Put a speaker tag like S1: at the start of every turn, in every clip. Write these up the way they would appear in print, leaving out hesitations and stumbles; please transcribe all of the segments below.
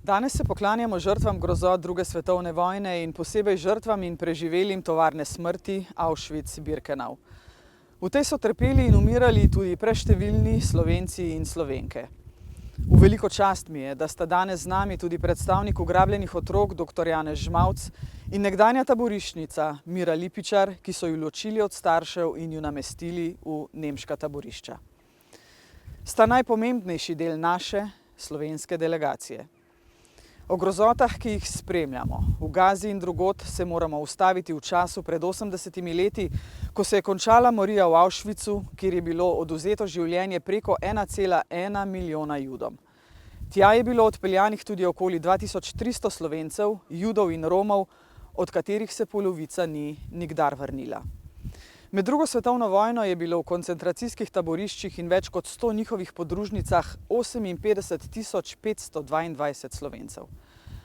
S1: Danes se poklanjamo žrtvam grozot druge svetovne vojne in posebej žrtvam in preživelim tovarne smrti Auschwitz-Birkenau. V tej so trpeli in umirali tudi preštevilni Slovenci in Slovenke. V veliko čast mi je, da sta danes z nami tudi predstavnik ugrabljenih otrok dr. Janez Žmavc in nekdanja taboriščnica Mira Lipičar, ki so ju ločili od staršev in ju namestili v nemška taborišča. Sta najpomembnejši del naše slovenske delegacije. O grozotah, ki jih spremljamo, v Gazi in drugod se moramo ustaviti v času pred 80 leti, ko se je končala morija v Auschwitzu, kjer je bilo oduzeto življenje preko 1,1 milijona Judom. Tja je bilo odpeljanih tudi okoli 2300 Slovencev, Judov in Romov, od katerih se polovica ni nikdar vrnila. Med drugo svetovno vojno je bilo v koncentracijskih taboriščih in več kot 100 njihovih podružnicah 58 522 Slovencev.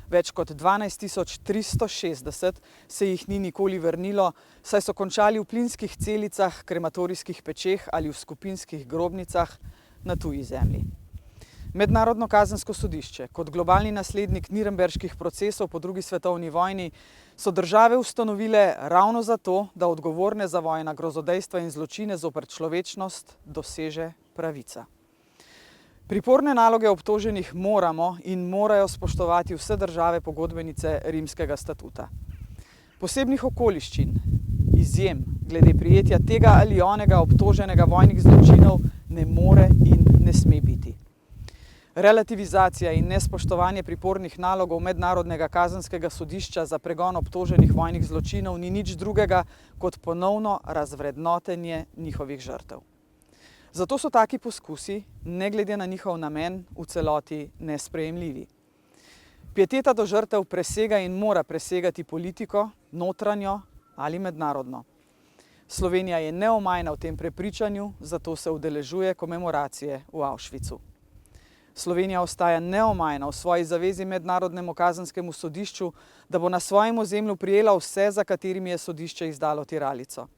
S1: Več kot 12 360 se jih ni nikoli vrnilo, saj so končali v plinskih celicah, krematorijskih pečeh ali v skupinskih grobnicah na tuji zemlji. Mednarodno kazensko sodišče, kot globalni naslednik Nürnberških procesov po drugi svetovni vojni, so države ustanovile ravno zato, da odgovorne za vojna grozodejstva in zločine zoper človečnost doseže pravica. Priporne naloge obtoženih moramo in morajo spoštovati vse države pogodbenice Rimskega statuta. Posebnih okoliščin, izjem glede prijetja tega ali onega obtoženega vojnih zločinov ne more in ne sme biti. Relativizacija in nespoštovanje pripornih nalogov Mednarodnega kazenskega sodišča za pregon obtoženih vojnih zločinov ni nič drugega kot ponovno razvrednotenje njihovih žrtev. Zato so taki poskusi, ne glede na njihov namen, v celoti nesprejemljivi. Pieteta do žrtev presega in mora presegati politiko, notranjo ali mednarodno. Slovenija je neomajna v tem prepričanju, zato se udeležuje komemoracije v Auschwitzu. Slovenija ostaja neomajna v svoji zavezi Mednarodnemu kazenskemu sodišču, da bo na svojem ozemlju prijela vse, za katerimi je sodišče izdalo tiralico.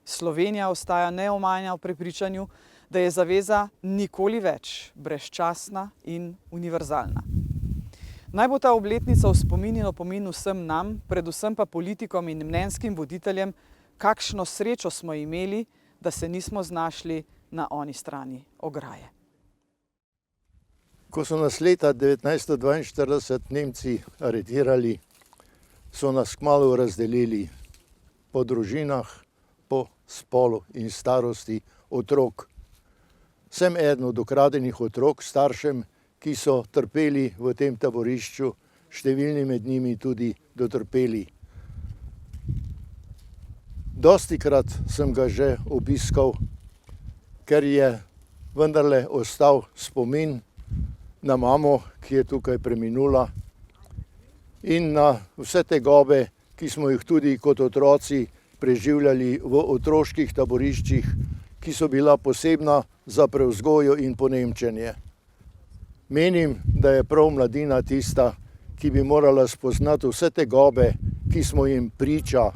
S1: Slovenija ostaja neomajna v prepričanju, da je zaveza nikoli več brezčasna in univerzalna. Naj bo ta obletnica v spomin in opomin vsem nam, predvsem pa politikom in mnenjskim voditeljem, kakšno srečo smo imeli, da se nismo znašli na oni strani ograje.
S2: Ko so nas leta 1942 Nemci aretirali, so nas kmalu razdelili po družinah, po spolu in starosti otrok. Sem eden od ukradenih otrok staršem, ki so trpeli v tem taborišču, številni med njimi tudi dotrpeli. Dostikrat sem ga že obiskal, ker je vendarle ostal spomin na mamo, ki je tukaj preminula, in na vse tegobe, ki smo jih tudi kot otroci preživljali v otroških taboriščih, ki so bila posebna za prevzgojo in ponemčenje. Menim, da je prav mladina tista, ki bi morala spoznati vse tegobe, ki smo jim priča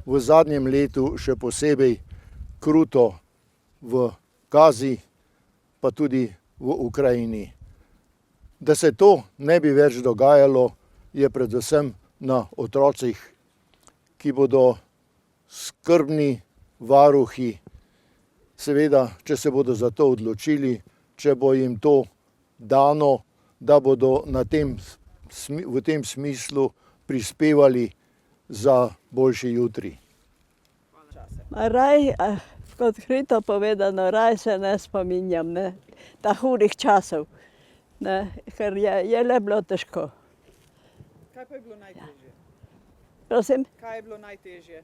S2: v zadnjem letu, še posebej kruto v Gazi, pa tudi v Ukrajini. Da se to ne bi več dogajalo, je predvsem na otrocih, ki bodo skrbni varuhi, seveda, če se bodo za to odločili, če bo jim to dano, da bodo v tem smislu prispevali za boljši jutri.
S3: Raj, odkrito povedano, raj se ne spominjam, ta hudih časov. Ker je le bilo težko.
S1: Kaj pa je bilo najtežje?
S3: Prosim?
S1: Kaj je bilo najtežje?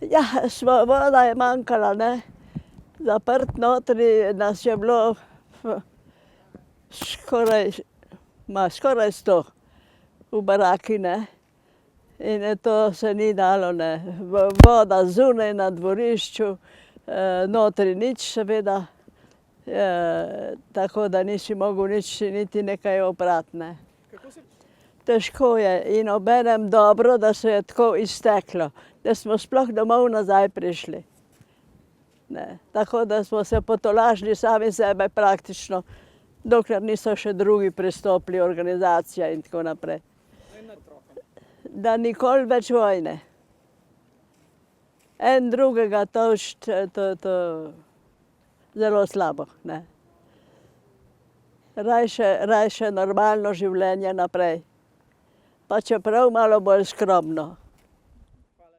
S3: Ja, voda je manjkala, Zaprt notri nas je bilo skoraj 100 v baraki, In to se ni dalo, Voda zunaj na dvorišču, notri nič seveda. Tako da nisi mogel niti nekaj oprati. Težko je in obenem dobro, da se je tako izteklo, da smo sploh domov nazaj prišli. Tako da smo se potolažili sami sebe praktično dokler niso še drugi pristopili, organizacija in tako naprej. Da nikoli več vojne. En drugega tožiti, to zelo slabo, ne. Rajše normalno življenje naprej. Pa čeprav malo bolj skromno.